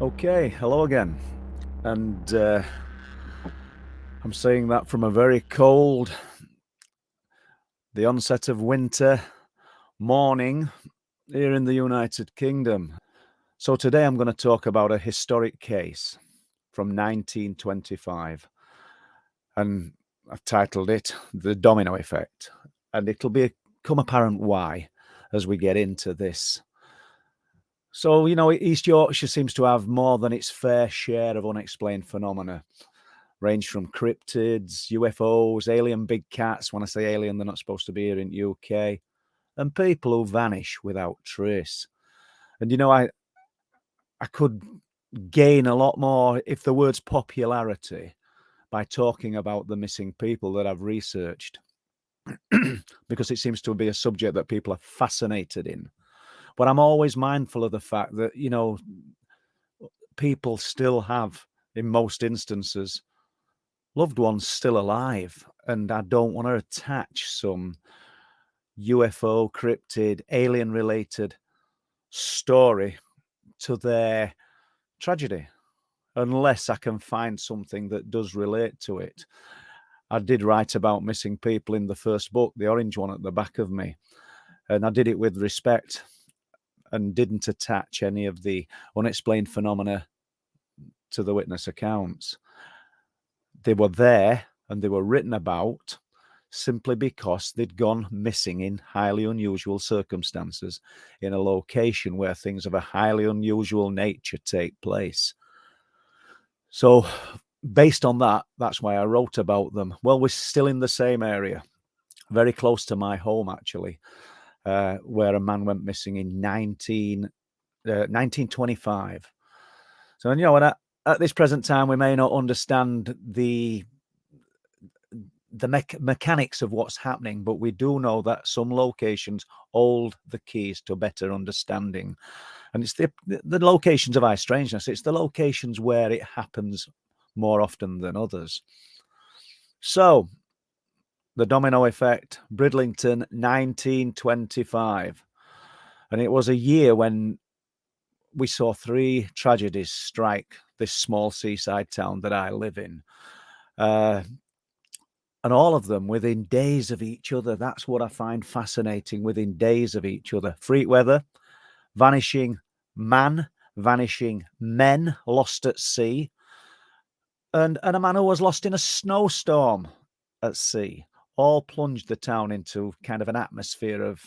Okay, hello again. And I'm saying that from a very cold, the onset of winter morning here in the United Kingdom. So today I'm going to talk about a historic case from 1925. And I've titled it The Domino Effect. And it'll become apparent why as we get into this. So, East Yorkshire seems to have more than its fair share of unexplained phenomena. Range from cryptids, UFOs, alien big cats. When I say alien, they're not supposed to be here in UK. And people who vanish without trace. And, I could gain a lot more if the word's popularity by talking about the missing people that I've researched. Because it seems to be a subject that people are fascinated in. But I'm always mindful of the fact that, people still have, in most instances, loved ones still alive. And I don't want to attach some UFO, cryptid, alien-related story to their tragedy, unless I can find something that does relate to it. I did write about missing people in the first book, the orange one at the back of me, and I did it with respect and didn't attach any of the unexplained phenomena to the witness accounts. They were there and they were written about simply because they'd gone missing in highly unusual circumstances in a location where things of a highly unusual nature take place. So based on that, that's why I wrote about them. Well, we're still in the same area, very close to my home, actually, where a man went missing in 1925. So, at this present time, we may not understand the mechanics of what's happening, but we do know that some locations hold the keys to better understanding. And it's the locations of high strangeness. It's the locations where it happens more often than others. So, the domino effect, Bridlington, 1925. And it was a year when we saw 3 tragedies strike this small seaside town that I live in. And all of them within days of each other. That's what I find fascinating, within days of each other. Freak weather, vanishing man, vanishing men lost at sea, and a man who was lost in a snowstorm at sea. All plunged the town into kind of an atmosphere of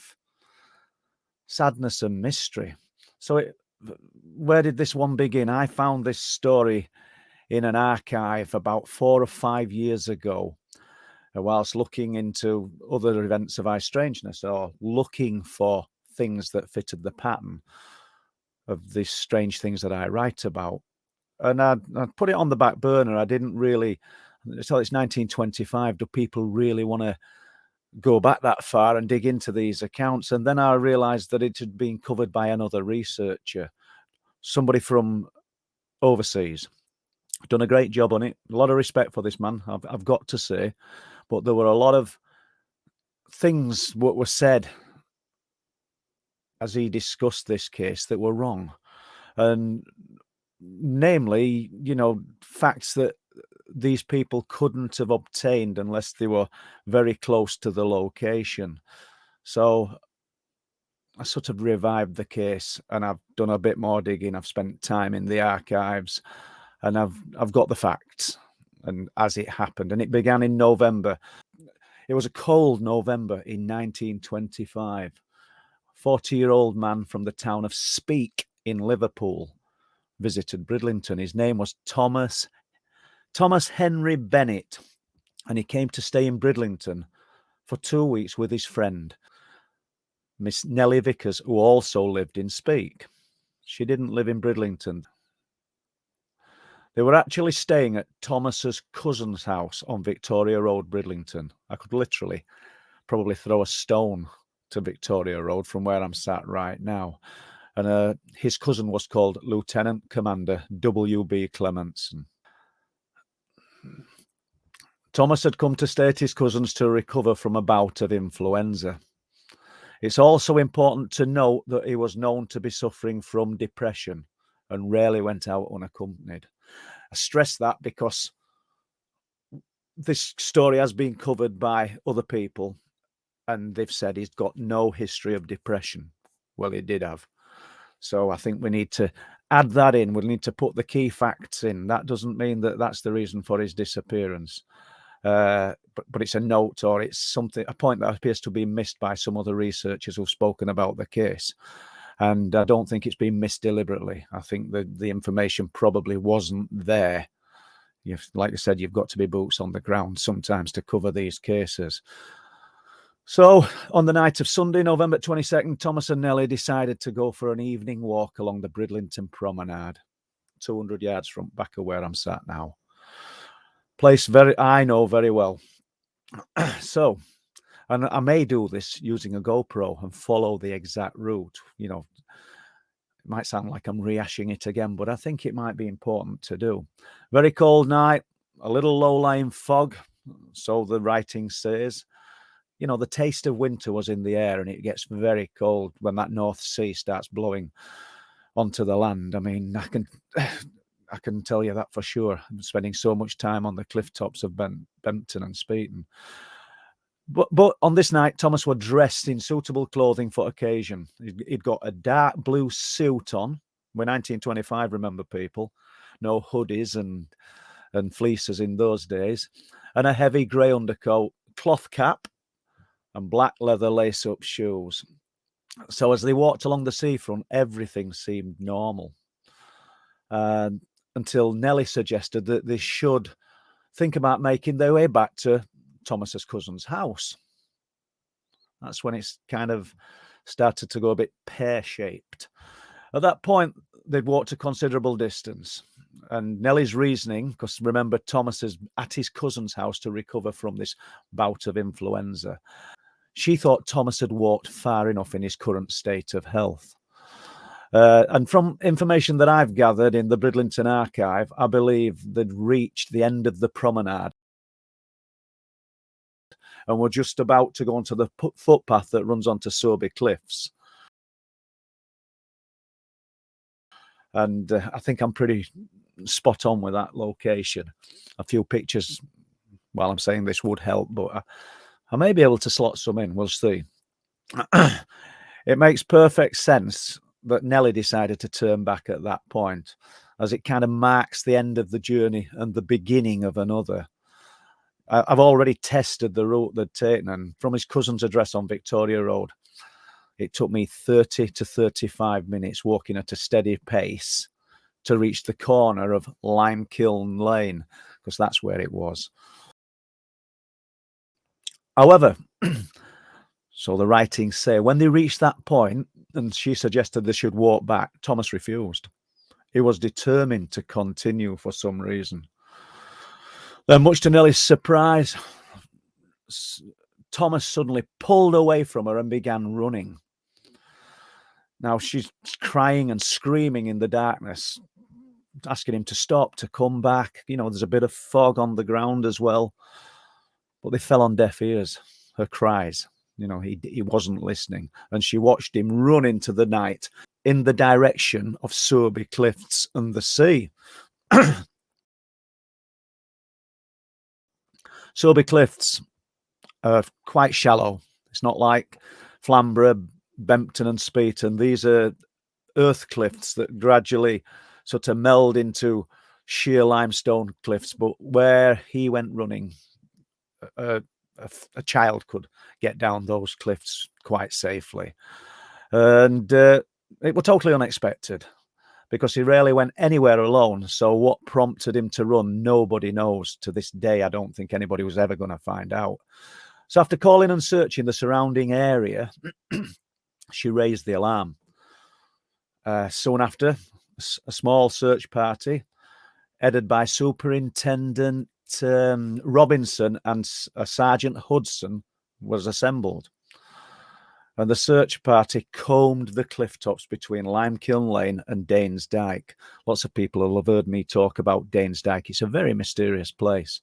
sadness and mystery. So where did this one begin? I found this story in an archive about 4 or 5 years ago, whilst looking into other events of high strangeness or looking for things that fitted the pattern of these strange things that I write about. And I'd put it on the back burner. I didn't really, so it's 1925. Do people really want to go back that far and dig into these accounts? And then I realized that it had been covered by another researcher, somebody from overseas. Done a great job on it. A lot of respect for this man, I've got to say. But there were a lot of things what were said as he discussed this case that were wrong. And namely, facts that these people couldn't have obtained unless they were very close to the location. So I sort of revived the case, and I've done a bit more digging. I've spent time in the archives, and I've got the facts and as it happened. And it began in November. It was a cold November in 1925. 40-year-old man from the town of Speke in Liverpool visited Bridlington. His name was Thomas Henry Bennett, and he came to stay in Bridlington for 2 weeks with his friend, Miss Nellie Vickers, who also lived in Speke. She didn't live in Bridlington. They were actually staying at Thomas's cousin's house on Victoria Road, Bridlington. I could literally probably throw a stone to Victoria Road from where I'm sat right now. And his cousin was called Lieutenant Commander W.B. Clementson. Thomas had come to stay at his cousin's to recover from a bout of influenza. It's also important to note that he was known to be suffering from depression and rarely went out unaccompanied. I stress that because this story has been covered by other people and they've said he's got no history of depression. Well, he did have. So I think we need to add that in. We need to put the key facts in. That doesn't mean that that's the reason for his disappearance. But it's a note, or it's a point that appears to be missed by some other researchers who've spoken about the case. And I don't think it's been missed deliberately. I think the information probably wasn't there. Like I said, you've got to be boots on the ground sometimes to cover these cases. So on the night of Sunday, November 22nd, Thomas and Nellie decided to go for an evening walk along the Bridlington promenade, 200 yards from back of where I'm sat now. Place I know very well. So, and I may do this using a GoPro and follow the exact route. It might sound like I'm rehashing it again, but I think it might be important to do. Very cold night, a little low-lying fog, so the writing says. The taste of winter was in the air, and it gets very cold when that North Sea starts blowing onto the land. I mean, I can tell you that for sure. I'm spending so much time on the cliff tops of Bempton and Speeton. But on this night, Thomas was dressed in suitable clothing for occasion. He'd got a dark blue suit on. We're 1925, remember, people. No hoodies and fleeces in those days. And a heavy grey undercoat, cloth cap, and black leather lace-up shoes. So as they walked along the seafront, everything seemed normal. Until Nellie suggested that they should think about making their way back to Thomas's cousin's house. That's when it's kind of started to go a bit pear-shaped. At that point, they'd walked a considerable distance. And Nellie's reasoning, because remember, Thomas is at his cousin's house to recover from this bout of influenza. She thought Thomas had walked far enough in his current state of health. And from information that I've gathered in the Bridlington archive, I believe they'd reached the end of the promenade and were just about to go onto the footpath that runs onto Soby Cliffs. And I think I'm pretty spot on with that location. A few pictures while I'm saying this would help, but I may be able to slot some in. We'll see. It makes perfect sense that Nellie decided to turn back at that point, as it kind of marks the end of the journey and the beginning of another. I've already tested the route they'd taken, and from his cousin's address on Victoria Road, it took me 30 to 35 minutes walking at a steady pace to reach the corner of Limekiln Lane, because that's where it was. However, so the writings say, when they reached that point and she suggested they should walk back, Thomas refused. He was determined to continue for some reason. Then, much to Nellie's surprise, Thomas suddenly pulled away from her and began running. Now she's crying and screaming in the darkness, asking him to stop, to come back. There's a bit of fog on the ground as well. But they fell on deaf ears, her cries. He wasn't listening. And she watched him run into the night in the direction of Soby Cliffs and the sea. Soby Cliffs are quite shallow. It's not like Flamborough, Bempton and Speeton. These are earth cliffs that gradually sort of meld into sheer limestone cliffs. But where he went running, a child could get down those cliffs quite safely. And it was totally unexpected, because he rarely went anywhere alone. So what prompted him to run, nobody knows. To this day, I don't think anybody was ever going to find out. So after calling and searching the surrounding area, she raised the alarm. Soon after, a small search party, headed by Superintendent Robinson and Sergeant Hudson, was assembled. And the search party combed the cliff tops between Limekiln Lane and Danes Dyke. Lots of people will have heard me talk about Danes Dyke. It's a very mysterious place.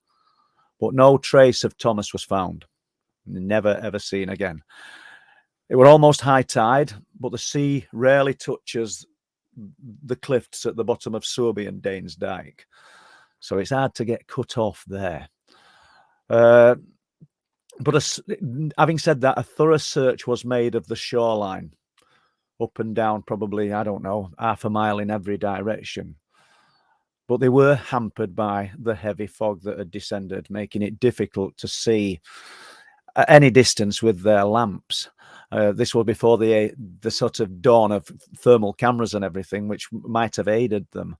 but no trace of Thomas was found. Never ever seen again. It were almost high tide, but the sea rarely touches the cliffs at the bottom of Sowerby and Danes Dyke, so it's hard to get cut off there. But having said that, a thorough search was made of the shoreline, up and down, probably, I don't know, half a mile in every direction. But they were hampered by the heavy fog that had descended, making it difficult to see at any distance with their lamps. This was before the sort of dawn of thermal cameras and everything, which might have aided them.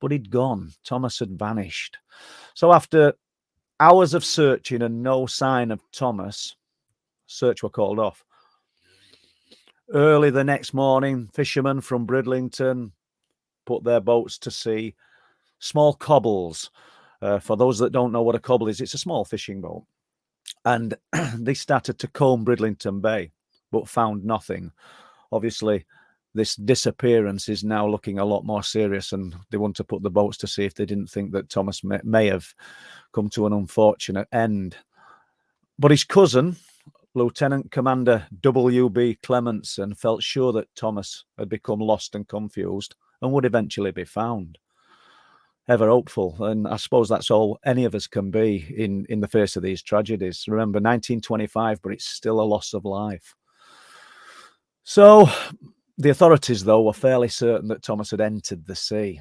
But he'd gone. Thomas had vanished. So after hours of searching and no sign of Thomas, search were called off. Early the next morning, fishermen from Bridlington put their boats to sea. Small cobbles. For those that don't know what a cobble is, it's a small fishing boat. And they started to comb Bridlington Bay, but found nothing. Obviously, this disappearance is now looking a lot more serious, and they want to put the boats to sea if they didn't think that Thomas may have come to an unfortunate end. But his cousin, Lieutenant Commander W.B. Clementson, felt sure that Thomas had become lost and confused and would eventually be found. Ever hopeful, and I suppose that's all any of us can be in the face of these tragedies. Remember, 1925, but it's still a loss of life. So the authorities, though, were fairly certain that Thomas had entered the sea.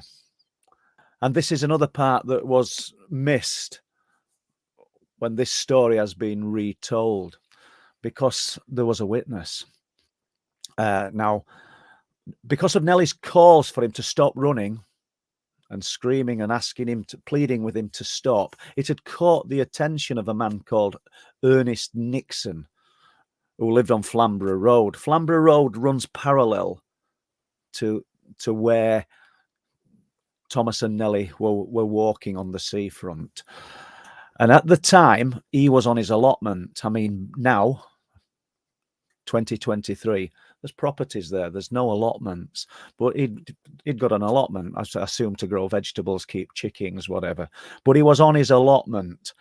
And this is another part that was missed when this story has been retold, because there was a witness. Now, because of Nellie's calls for him to stop running and screaming and asking him pleading with him to stop, it had caught the attention of a man called Ernest Nixon, who lived on Flamborough Road. Flamborough Road runs parallel to where Thomas and Nellie were walking on the seafront. And at the time, he was on his allotment. I mean, now, 2023, there's properties there. There's no allotments. But he'd got an allotment, I assume, to grow vegetables, keep chickens, whatever. But he was on his allotment.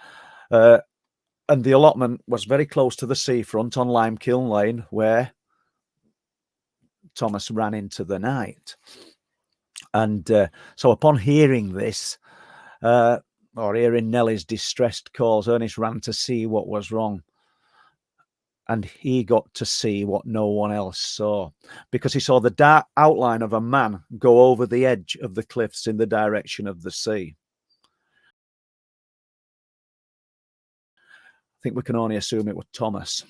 And the allotment was very close to the seafront on Limekiln Lane, where Thomas ran into the night. And so upon hearing this, or hearing Nellie's distressed calls, Ernest ran to see what was wrong. And he got to see what no one else saw, because he saw the dark outline of a man go over the edge of the cliffs in the direction of the sea. I think we can only assume it was Thomas.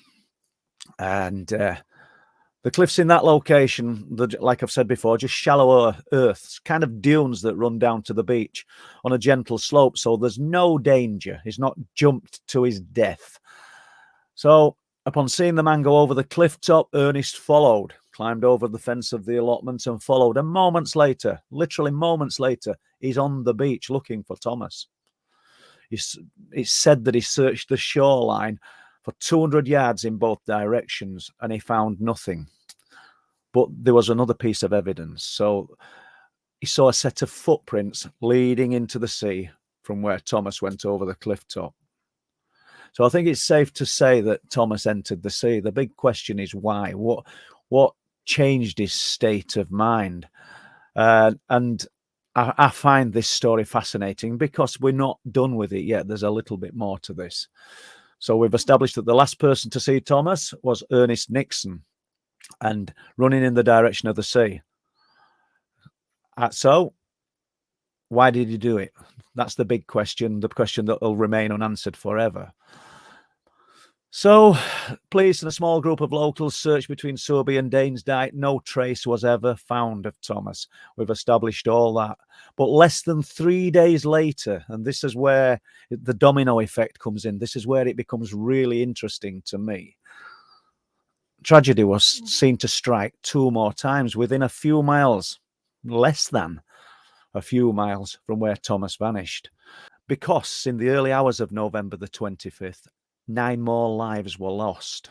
And the cliffs in that location, like I've said before, just shallow earth, kind of dunes that run down to the beach on a gentle slope. So there's no danger. He's not jumped to his death. So upon seeing the man go over the cliff top, Ernest followed, climbed over the fence of the allotment and followed. And moments later, literally moments later, he's on the beach looking for Thomas. It's said that he searched the shoreline for 200 yards in both directions and he found nothing. But there was another piece of evidence. So he saw a set of footprints leading into the sea from where Thomas went over the cliff top. So I think it's safe to say that Thomas entered the sea. The big question is why? What changed his state of mind? And I find this story fascinating because we're not done with it yet. There's a little bit more to this. So we've established that the last person to see Thomas was Ernest Nixon and running in the direction of the sea. So why did he do it? That's the big question, the question that will remain unanswered forever. So police and a small group of locals searched between Sowerby and Danes Dyke. No trace was ever found of Thomas. We've established all that. But less than 3 days later, and this is where the domino effect comes in, this is where it becomes really interesting to me. Tragedy was seen to strike 2 more times within a few miles, less than a few miles from where Thomas vanished. Because in the early hours of November the 25th, 9 more lives were lost.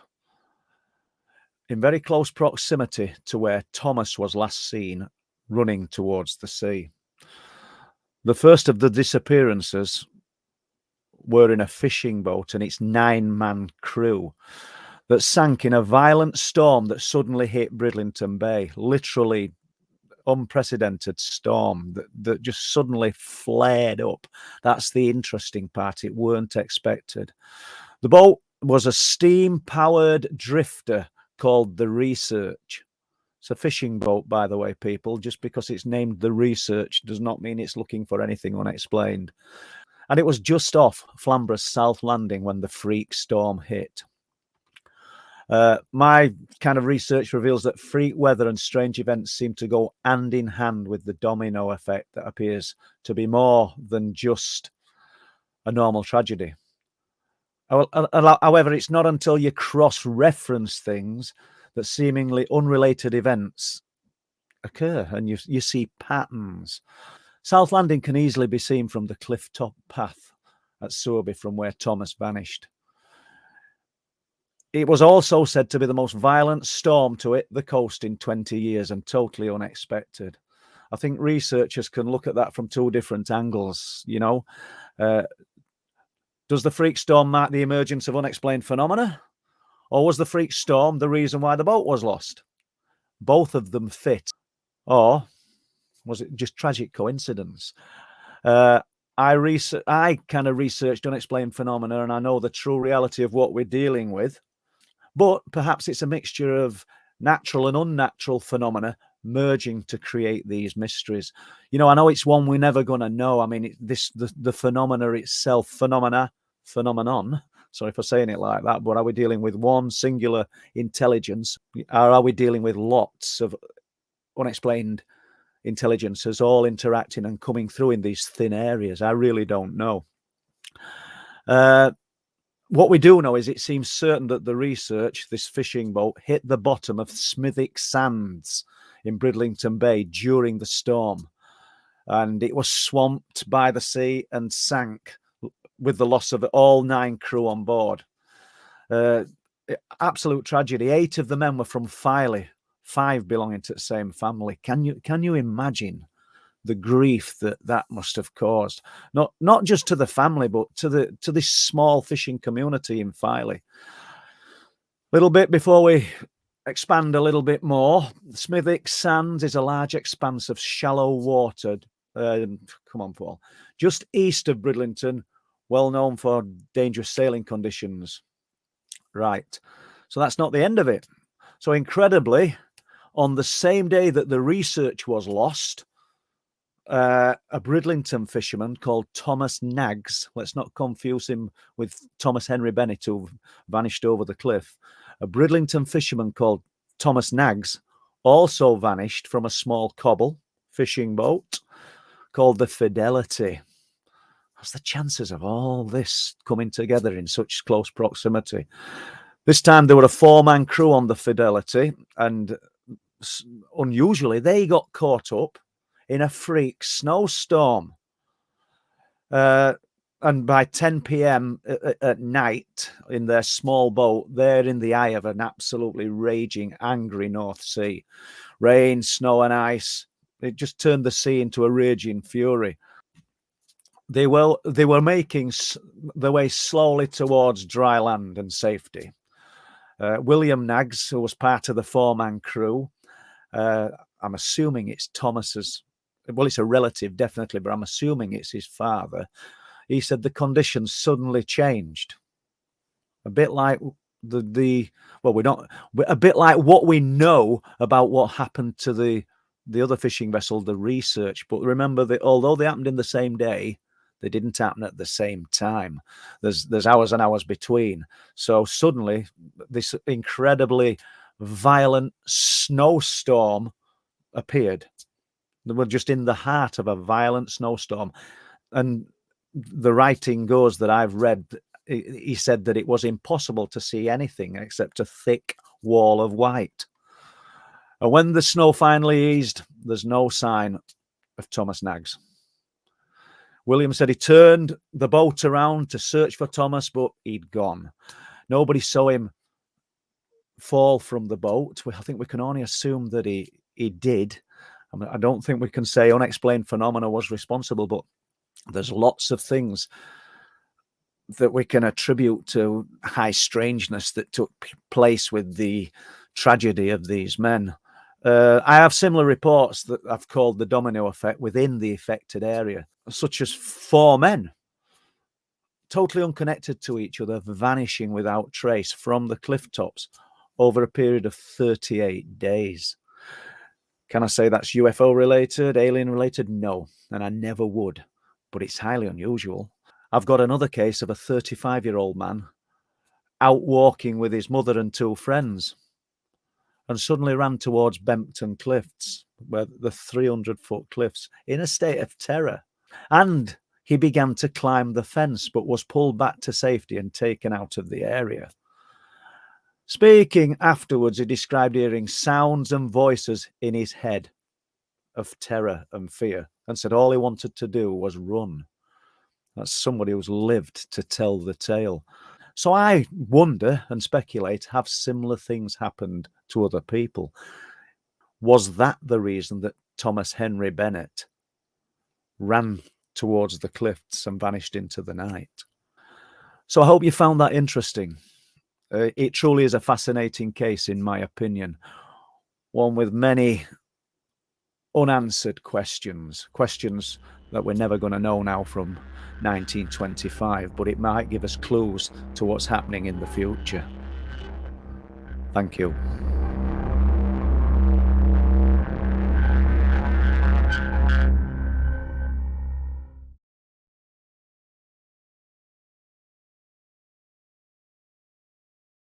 In very close proximity to where Thomas was last seen running towards the sea. The first of the disappearances were in a fishing boat and its 9-man crew that sank in a violent storm that suddenly hit Bridlington Bay. Literally unprecedented storm that just suddenly flared up. That's the interesting part. It weren't expected. The boat was a steam-powered drifter called the Research. It's a fishing boat, by the way, people. Just because it's named the Research does not mean it's looking for anything unexplained. And it was just off Flamborough's South Landing when the freak storm hit. My kind of research reveals that freak weather and strange events seem to go hand in hand with the domino effect that appears to be more than just a normal tragedy. However, it's not until you cross-reference things that seemingly unrelated events occur and you see patterns. South Landing can easily be seen from the cliff top path at Sowerby from where Thomas vanished. It was also said to be the most violent storm to hit the coast in 20 years and totally unexpected. I think researchers can look at that from two different angles, you know. Does the freak storm mark the emergence of unexplained phenomena? Or was the freak storm the reason why the boat was lost? Both of them fit. Or was it just tragic coincidence? I kind of researched unexplained phenomena, and I know the true reality of what we're dealing with. But perhaps it's a mixture of natural and unnatural phenomena merging to create these mysteries. You know, I know it's one we're never going to know. I mean, the phenomena itself, phenomenon. Sorry for saying it like that, but are we dealing with one singular intelligence, or are we dealing with lots of unexplained intelligences all interacting and coming through in these thin areas? I really don't know. What we do know is it seems certain that the Research, this fishing boat, hit the bottom of Smithick Sands in Bridlington Bay during the storm. And it was swamped by the sea and sank with the loss of all 9 crew on board. Absolute tragedy. 8 of the men were from Filey, 5 belonging to the same family. Can you imagine the grief that must have caused, not just to the family, but to this small fishing community in Filey? Little bit before we expand a little bit more, Smithick Sands is a large expanse of shallow water. Come on, Paul. Just east of Bridlington, well known for dangerous sailing conditions. Right. So that's not the end of it. So incredibly, on the same day that the Research was lost, a Bridlington fisherman called Thomas Naggs, let's not confuse him with Thomas Henry Bennett, who vanished over the cliff. A Bridlington fisherman called Thomas Naggs also vanished from a small cobble fishing boat called the Fidelity. What's the chances of all this coming together in such close proximity? This time there were a 4-man crew on the Fidelity, and unusually they got caught up in a freak snowstorm. And by 10 p.m. at night, in their small boat, they're in the eye of an absolutely raging, angry North Sea. Rain, snow and ice. It just turned the sea into a raging fury. They were making their way slowly towards dry land and safety. William Naggs, who was part of the 4-man crew, I'm assuming it's Thomas's, well, it's a relative, definitely, but I'm assuming it's his father. He said the conditions suddenly changed. A bit like a bit like what we know about what happened to the other fishing vessel, the Research. But remember that although they happened in the same day, they didn't happen at the same time. There's hours and hours between. So suddenly, this incredibly violent snowstorm appeared. They were just in the heart of a violent snowstorm. And the writing goes that I've read, he said that it was impossible to see anything except a thick wall of white. And when the snow finally eased, there's no sign of Thomas Naggs. William said he turned the boat around to search for Thomas, but he'd gone. Nobody saw him fall from the boat. I think we can only assume that he did. I mean, I don't think we can say unexplained phenomena was responsible, but there's lots of things that we can attribute to high strangeness that took place with the tragedy of these men. I have similar reports that I've called the domino effect within the affected area, such as 4 men, totally unconnected to each other, vanishing without trace from the cliff tops over a period of 38 days. Can I say that's UFO related, alien related? No, and I never would, but it's highly unusual. I've got another case of a 35-year-old man out walking with his mother and 2 friends and suddenly ran towards Bempton Cliffs, where the 300-foot cliffs, in a state of terror. And he began to climb the fence, but was pulled back to safety and taken out of the area. Speaking afterwards, he described hearing sounds and voices in his head of terror and fear, and said all he wanted to do was run. That's somebody who's lived to tell the tale. So I wonder and speculate, have similar things happened to other people? Was that the reason that Thomas Henry Bennett ran towards the cliffs and vanished into the night? So I hope you found that interesting. It truly is a fascinating case, in my opinion, one with many unanswered questions that we're never going to know now from 1925, but it might give us clues to what's happening in the future. Thank you.